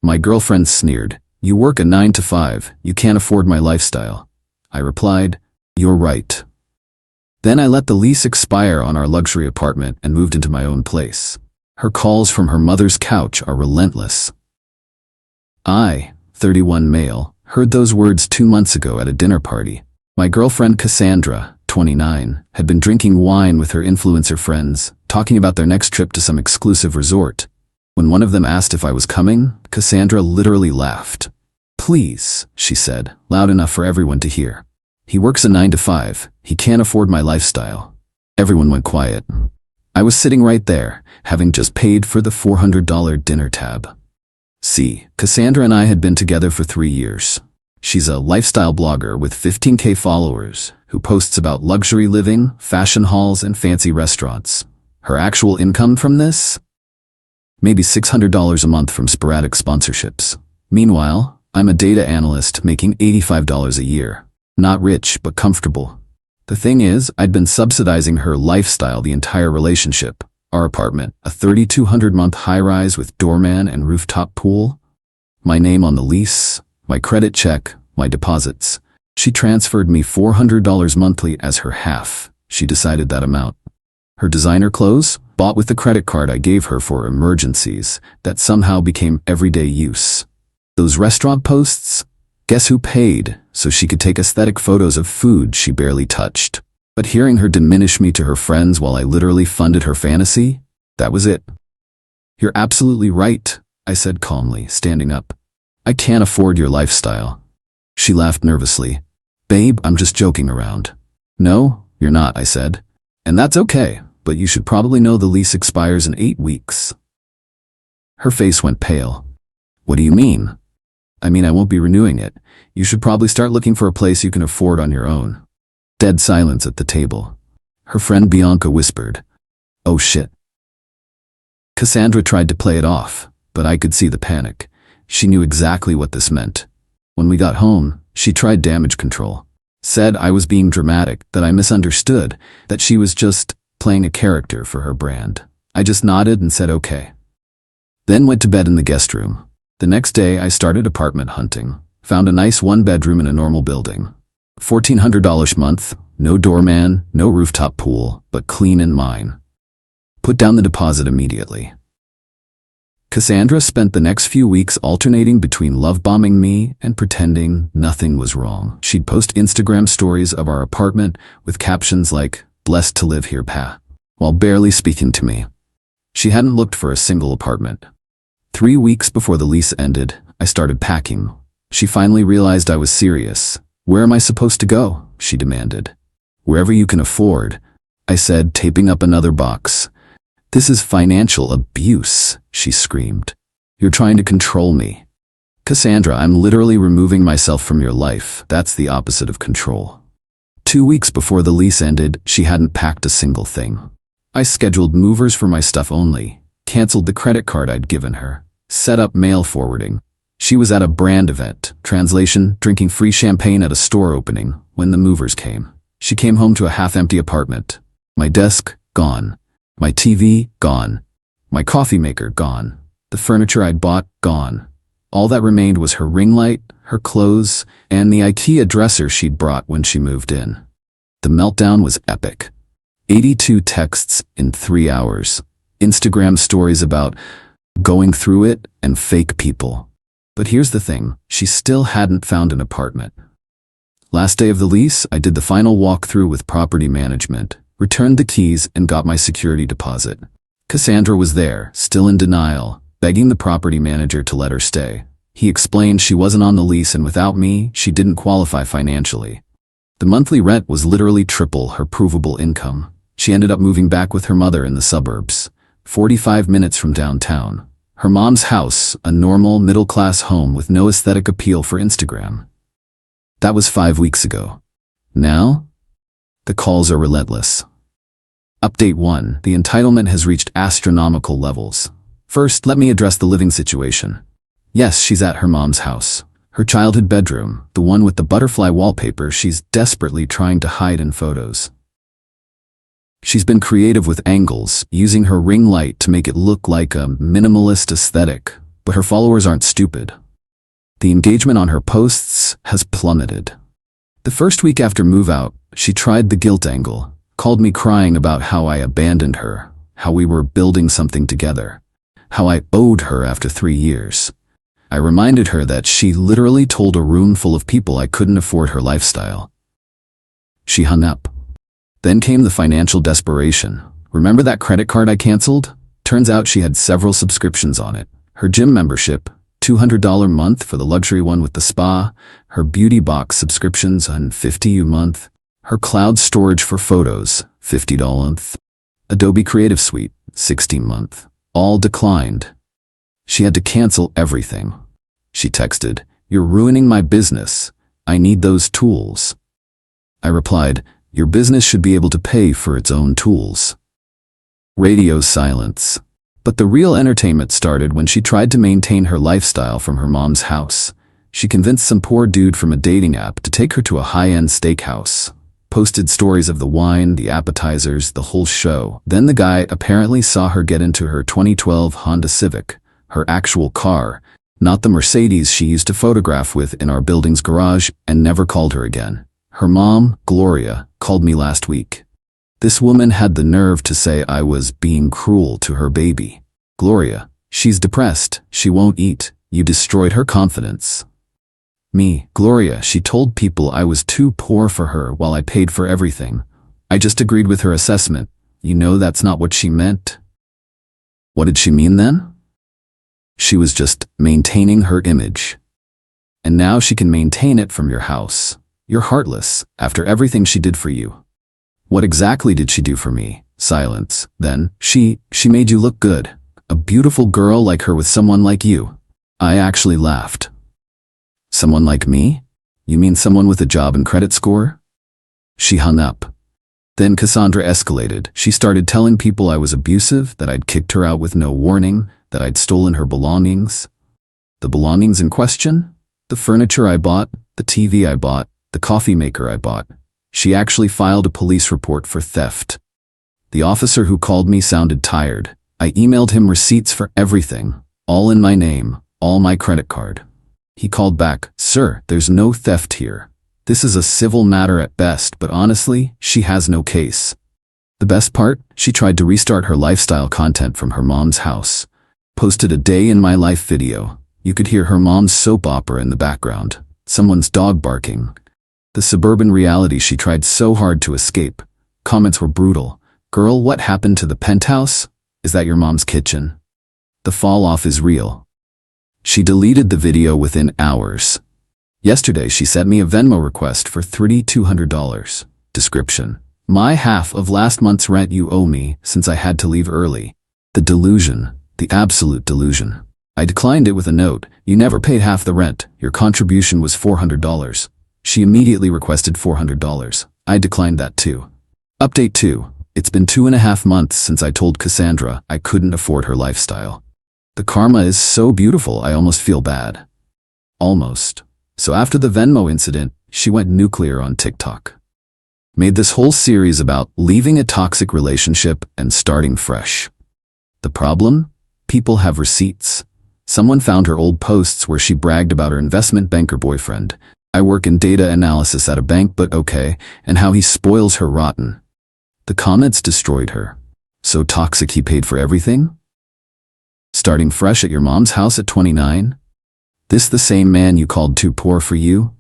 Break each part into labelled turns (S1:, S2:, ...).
S1: My girlfriend sneered. "You work a 9 to 5, you can't afford my lifestyle." I replied, "You're right." Then I let the lease expire on our luxury apartment and moved into my own place. Her calls from her mother's couch are relentless. I, 31 male, heard those words 2 months ago at a dinner party. My girlfriend Cassandra, 29, had been drinking wine with her influencer friends, talking about their next trip to some exclusive resort. When one of them asked if I was coming, Cassandra literally laughed. "Please," she said, loud enough for everyone to hear. "He works a 9 to 5, he can't afford my lifestyle." Everyone went quiet. I was sitting right there, having just paid for the $400 dinner tab. See, Cassandra and I had been together for 3 years. She's a lifestyle blogger with 15K followers who posts about luxury living, fashion hauls, and fancy restaurants. Her actual income from this? Maybe $600 a month from sporadic sponsorships. Meanwhile, I'm a data analyst making $85 a year. Not rich, but comfortable. The thing is, I'd been subsidizing her lifestyle the entire relationship. Our apartment, a 3,200-month high-rise with doorman and rooftop pool. My name on the lease, my credit check, my deposits. She transferred me $400 monthly as her half. She decided that amount. Her designer clothes, bought with the credit card I gave her for emergencies, that somehow became everyday use. Those restaurant posts? Guess who paid, so she could take aesthetic photos of food she barely touched. But hearing her diminish me to her friends while I literally funded her fantasy, that was it. "You're absolutely right," I said calmly, standing up. "I can't afford your lifestyle." She laughed nervously. "Babe, I'm just joking around." "No, you're not," I said. "And that's okay, but you should probably know the lease expires in 8 weeks. Her face went pale. "What do you mean?" "I mean, I won't be renewing it. You should probably start looking for a place you can afford on your own." Dead silence at the table. Her friend Bianca whispered, "Oh shit." Cassandra tried to play it off, but I could see the panic. She knew exactly what this meant. When we got home, she tried damage control. Said I was being dramatic, that I misunderstood, that she was just playing a character for her brand. I just nodded and said okay. Then went to bed in the guest room. The next day I started apartment hunting. Found a nice 1-bedroom in a normal building. $1,400 a month, no doorman, no rooftop pool, but clean and mine. Put down the deposit immediately. Cassandra spent the next few weeks alternating between love-bombing me and pretending nothing was wrong. She'd post Instagram stories of our apartment with captions like, "Blessed to live here, pa," while barely speaking to me. She hadn't looked for a single apartment. 3 weeks before the lease ended, I started packing. She finally realized I was serious. "Where am I supposed to go?" she demanded. "Wherever you can afford," I said, taping up another box. "This is financial abuse," she screamed. "You're trying to control me." "Cassandra, I'm literally removing myself from your life. That's the opposite of control." 2 weeks before the lease ended, she hadn't packed a single thing. I scheduled movers for my stuff only, canceled the credit card I'd given her, set up mail forwarding. She was at a brand event, translation, drinking free champagne at a store opening, when the movers came. She came home to a half-empty apartment. My desk, gone. My TV, gone. My coffee maker, gone. The furniture I'd bought, gone. All that remained was her ring light, her clothes, and the IKEA dresser she'd brought when she moved in. The meltdown was epic. 82 texts in 3 hours. Instagram stories about going through it and fake people. But here's the thing, she still hadn't found an apartment. Last day of the lease, I did the final walkthrough with property management, returned the keys, and got my security deposit. Cassandra was there, still in denial, begging the property manager to let her stay. He explained she wasn't on the lease and without me, she didn't qualify financially. The monthly rent was literally triple her provable income. She ended up moving back with her mother in the suburbs, 45 minutes from downtown. Her mom's house, a normal, middle-class home with no aesthetic appeal for Instagram. That was 5 weeks ago. Now, the calls are relentless. Update 1. The entitlement has reached astronomical levels. First, let me address the living situation. Yes, she's at her mom's house. Her childhood bedroom, the one with the butterfly wallpaper she's desperately trying to hide in photos. She's been creative with angles, using her ring light to make it look like a minimalist aesthetic, But her followers aren't stupid. The engagement on her posts has plummeted. The first week after move-out, she tried the guilt angle, called me crying about how I abandoned her, how we were building something together, how I owed her after 3 years. I reminded her that she literally told a room full of people I couldn't afford her lifestyle. She hung up. Then came the financial desperation. Remember that credit card I canceled? Turns out she had several subscriptions on it. Her gym membership, $200 a month for the luxury one with the spa, her beauty box subscriptions on $50 a month, her cloud storage for photos, $50 a month, Adobe Creative Suite, $60 a month, all declined. She had to cancel everything. She texted, "You're ruining my business. I need those tools." I replied, "Your business should be able to pay for its own tools." Radio silence. But the real entertainment started when she tried to maintain her lifestyle from her mom's house. She convinced some poor dude from a dating app to take her to a high-end steakhouse. Posted stories of the wine, the appetizers, the whole show. Then the guy apparently saw her get into her 2012 Honda Civic, her actual car, not the Mercedes she used to photograph with in our building's garage, and never called her again. Her mom, Gloria, called me last week. This woman had the nerve to say I was being cruel to her baby. Gloria, she's depressed, she won't eat, you destroyed her confidence. Me, Gloria, she told people I was too poor for her while I paid for everything. I just agreed with her assessment. You know that's not what she meant. What did she mean then? She was just maintaining her image. And now she can maintain it from your house. You're heartless, after everything she did for you. What exactly did she do for me? Silence. Then, she made you look good. A beautiful girl like her with someone like you. I actually laughed. Someone like me? You mean someone with a job and credit score? She hung up. Then Cassandra escalated. She started telling people I was abusive, that I'd kicked her out with no warning, that I'd stolen her belongings. The belongings in question? The furniture I bought, the TV I bought, the coffee maker I bought. She actually filed a police report for theft. The officer who called me sounded tired. I emailed him receipts for everything, all in my name, all my credit card. He called back, "Sir, there's no theft here. This is a civil matter at best, but honestly, she has no case." The best part? She tried to restart her lifestyle content from her mom's house. Posted a day in my life video. You could hear her mom's soap opera in the background. Someone's dog barking. The suburban reality she tried so hard to escape. Comments were brutal. "Girl, what happened to the penthouse? Is that your mom's kitchen?" The fall off is real. She deleted the video within hours. Yesterday she sent me a Venmo request for $3,200. Description: "My half of last month's rent you owe me since I had to leave early." The delusion, the absolute delusion. I declined it with a note, "You never paid half the rent, your contribution was $400. She immediately requested $400. I declined that too. Update 2. It's been 2.5 months since I told Cassandra I couldn't afford her lifestyle. The karma is so beautiful I almost feel bad. Almost. So after the Venmo incident, she went nuclear on TikTok. Made this whole series about leaving a toxic relationship and starting fresh. The problem? People have receipts. Someone found her old posts where she bragged about her investment banker boyfriend. I work in data analysis at a bank, but okay, and how he spoils her rotten. The comments destroyed her. So toxic he paid for everything? Starting fresh at your mom's house at 29? This the same man you called too poor for you?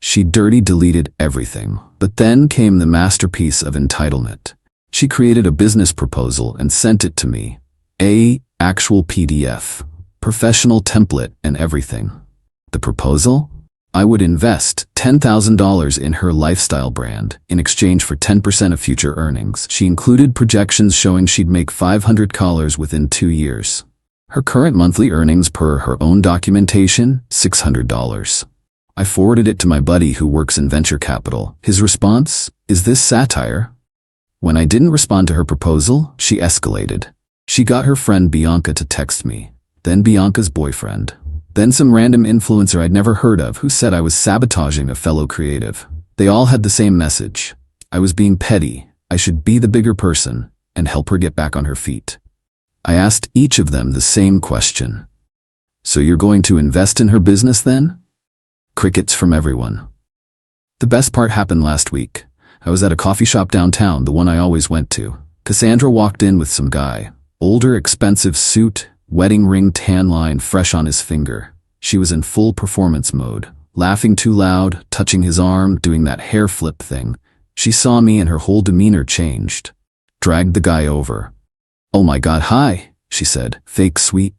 S1: She dirty deleted everything, but then came the masterpiece of entitlement. She created a business proposal and sent it to me. Actual PDF, professional template and everything. The proposal? I would invest $10,000 in her lifestyle brand in exchange for 10% of future earnings. She included projections showing she'd make $500 within 2 years. Her current monthly earnings per her own documentation, $600. I forwarded it to my buddy who works in venture capital. His response? Is this satire? When I didn't respond to her proposal, she escalated. She got her friend Bianca to text me, then Bianca's boyfriend. Then some random influencer I'd never heard of who said I was sabotaging a fellow creative. They all had the same message. I was being petty. I should be the bigger person and help her get back on her feet. I asked each of them the same question. So you're going to invest in her business then? Crickets from everyone. The best part happened last week. I was at a coffee shop downtown, the one I always went to. Cassandra walked in with some guy. Older, expensive suit, wedding ring tan line fresh on his finger. She was in full performance mode, laughing too loud, touching his arm, doing that hair flip thing. She saw me and her whole demeanor changed. Dragged the guy over. "Oh my God, hi," she said, fake sweet.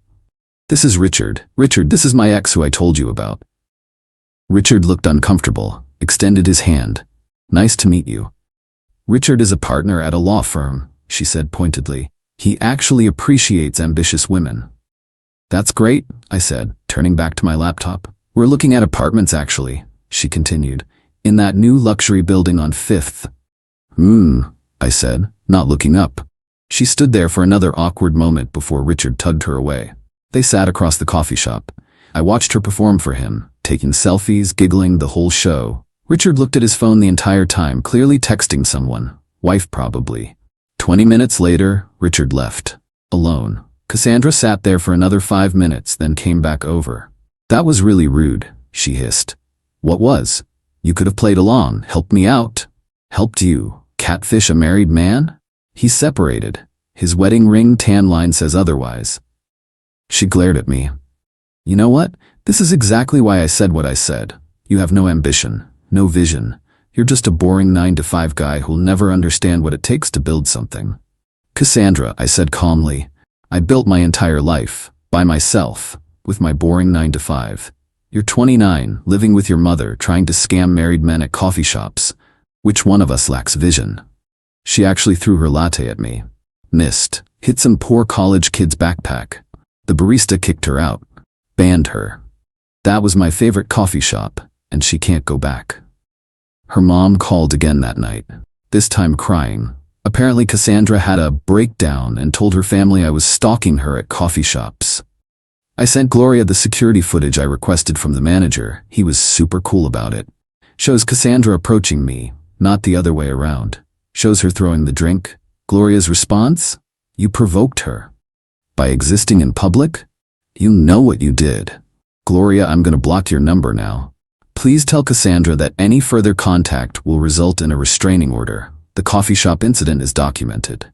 S1: "This is Richard. Richard, this is my ex who I told you about." Richard looked uncomfortable, extended his hand. "Nice to meet you." "Richard is a partner at a law firm," she said pointedly. "He actually appreciates ambitious women." "That's great," I said, turning back to my laptop. "We're looking at apartments actually," she continued, "in that new luxury building on 5th. I said, not looking up. She stood there for another awkward moment before Richard tugged her away. They sat across the coffee shop. I watched her perform for him, taking selfies, giggling, the whole show. Richard looked at his phone the entire time, clearly texting someone. Wife probably. 20 minutes later, Richard left. Alone. Cassandra sat there for another 5 minutes, then came back over. "That was really rude," she hissed. "What was? You could have played along, helped me out." "Helped you? Catfish a married man? He's separated. His wedding ring tan line says otherwise." She glared at me. "You know what? This is exactly why I said what I said. You have no ambition, no vision. You're just a boring 9-to-5 guy who'll never understand what it takes to build something." "Cassandra," I said calmly, "I built my entire life, by myself, with my boring 9-to-5. You're 29, living with your mother, trying to scam married men at coffee shops. Which one of us lacks vision?" She actually threw her latte at me. Missed. Hit some poor college kid's backpack. The barista kicked her out. Banned her. That was my favorite coffee shop, and she can't go back. Her mom called again that night, this time crying. Apparently Cassandra had a breakdown and told her family I was stalking her at coffee shops. I sent Gloria the security footage I requested from the manager. He was super cool about it. Shows Cassandra approaching me, not the other way around. Shows her throwing the drink. Gloria's response? "You provoked her. By existing in public? You know what you did. Gloria, I'm gonna block your number now. Please tell Cassandra that any further contact will result in a restraining order. The coffee shop incident is documented."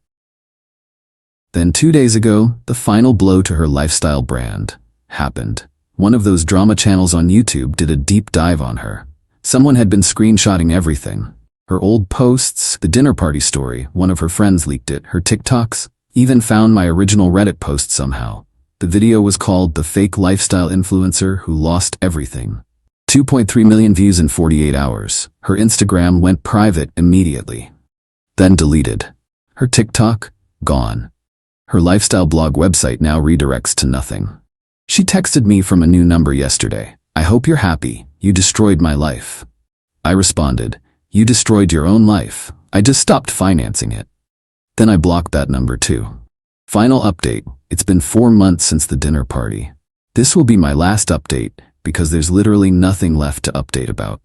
S1: Then 2 days ago, the final blow to her lifestyle brand happened. One of those drama channels on YouTube did a deep dive on her. Someone had been screenshotting everything. Her old posts, the dinner party story, one of her friends leaked it, her TikToks, even found my original Reddit post somehow. The video was called "The Fake Lifestyle Influencer Who Lost Everything." 2.3 million views in 48 hours. Her Instagram went private immediately. Then deleted. Her TikTok? Gone. Her lifestyle blog website now redirects to nothing. She texted me from a new number yesterday. "I hope you're happy. You destroyed my life." I responded, "You destroyed your own life. I just stopped financing it." Then I blocked that number too. Final update. It's been 4 months since the dinner party. This will be my last update because there's literally nothing left to update about.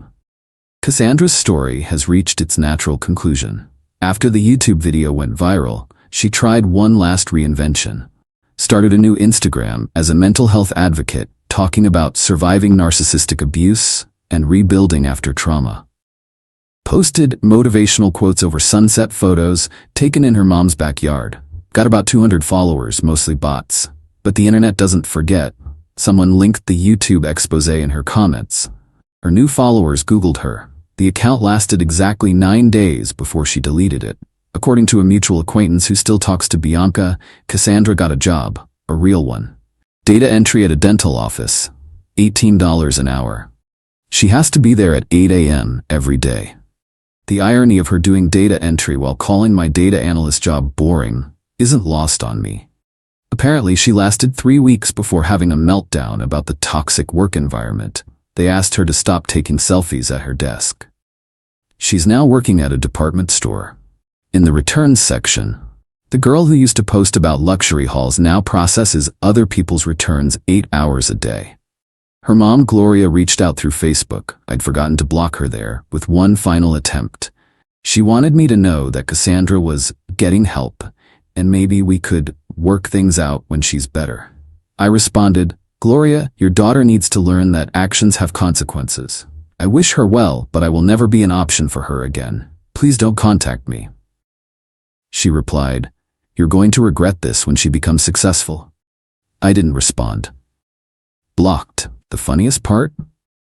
S1: Cassandra's story has reached its natural conclusion. After the YouTube video went viral, she tried one last reinvention. Started a new Instagram as a mental health advocate, talking about surviving narcissistic abuse and rebuilding after trauma. Posted motivational quotes over sunset photos taken in her mom's backyard. Got about 200 followers, mostly bots. But the internet doesn't forget. Someone linked the YouTube expose in her comments. Her new followers Googled her. The account lasted exactly 9 days before she deleted it. According to a mutual acquaintance who still talks to Bianca, Cassandra got a job, a real one. Data entry at a dental office. $18 an hour. She has to be there at 8 a.m. every day. The irony of her doing data entry while calling my data analyst job boring isn't lost on me. Apparently she lasted 3 weeks before having a meltdown about the toxic work environment. They asked her to stop taking selfies at her desk. She's now working at a department store. In the returns section, the girl who used to post about luxury hauls now processes other people's returns 8 hours a day. Her mom, Gloria, reached out through Facebook. I'd forgotten to block her there, with one final attempt. She wanted me to know that Cassandra was getting help, and maybe we could work things out when she's better. I responded, Gloria, your daughter needs to learn that actions have consequences. I wish her well, but I will never be an option for her again. Please don't contact me. She replied, You're going to regret this when she becomes successful. I didn't respond. Blocked. The funniest part?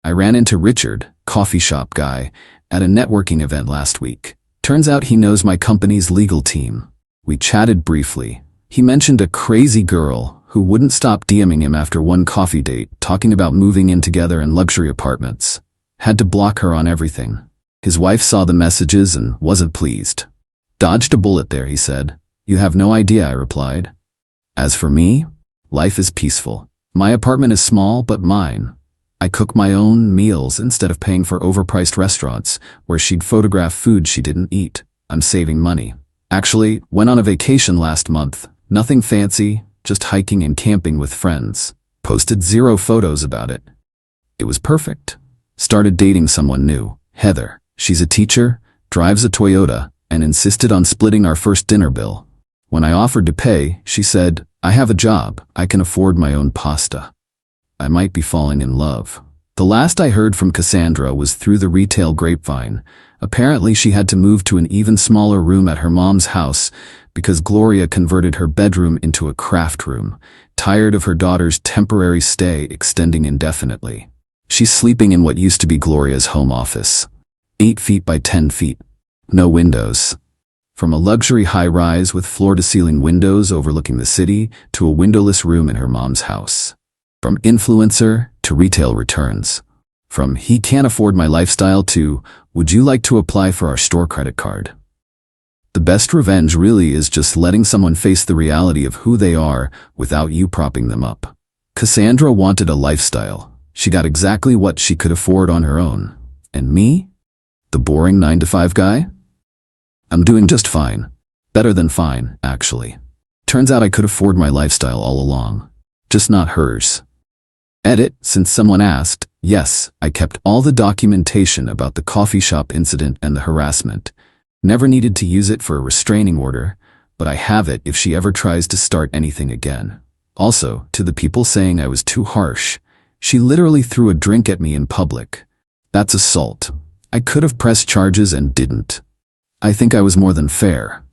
S1: I ran into Richard, coffee shop guy, at a networking event last week. Turns out he knows my company's legal team. We chatted briefly. He mentioned a crazy girl who wouldn't stop DMing him after one coffee date, talking about moving in together in luxury apartments. Had to block her on everything. His wife saw the messages and wasn't pleased. Dodged a bullet there, he said. You have no idea, I replied. As for me, life is peaceful. My apartment is small, but mine. I cook my own meals instead of paying for overpriced restaurants where she'd photograph food she didn't eat. I'm saving money. Actually, went on a vacation last month. Nothing fancy, just hiking and camping with friends. Posted 0 photos about it. It was perfect. Started dating someone new, Heather. She's a teacher, drives a Toyota, and insisted on splitting our first dinner bill. When I offered to pay, she said, I have a job, I can afford my own pasta. I might be falling in love. The last I heard from Cassandra was through the retail grapevine. Apparently she had to move to an even smaller room at her mom's house because Gloria converted her bedroom into a craft room, tired of her daughter's temporary stay extending indefinitely. She's sleeping in what used to be Gloria's home office. 8 feet by 10 feet. No windows. From a luxury high-rise with floor-to-ceiling windows overlooking the city to a windowless room in her mom's house. From influencer to retail returns. From he can't afford my lifestyle to would you like to apply for our store credit card? The best revenge really is just letting someone face the reality of who they are without you propping them up. Cassandra wanted a lifestyle. She got exactly what she could afford on her own. And me? The boring 9-to-5 guy? I'm doing just fine. Better than fine, actually. Turns out I could afford my lifestyle all along. Just not hers. Edit, since someone asked, yes, I kept all the documentation about the coffee shop incident and the harassment. Never needed to use it for a restraining order, but I have it if she ever tries to start anything again. Also, to the people saying I was too harsh, she literally threw a drink at me in public. That's assault. I could have pressed charges and didn't. I think I was more than fair.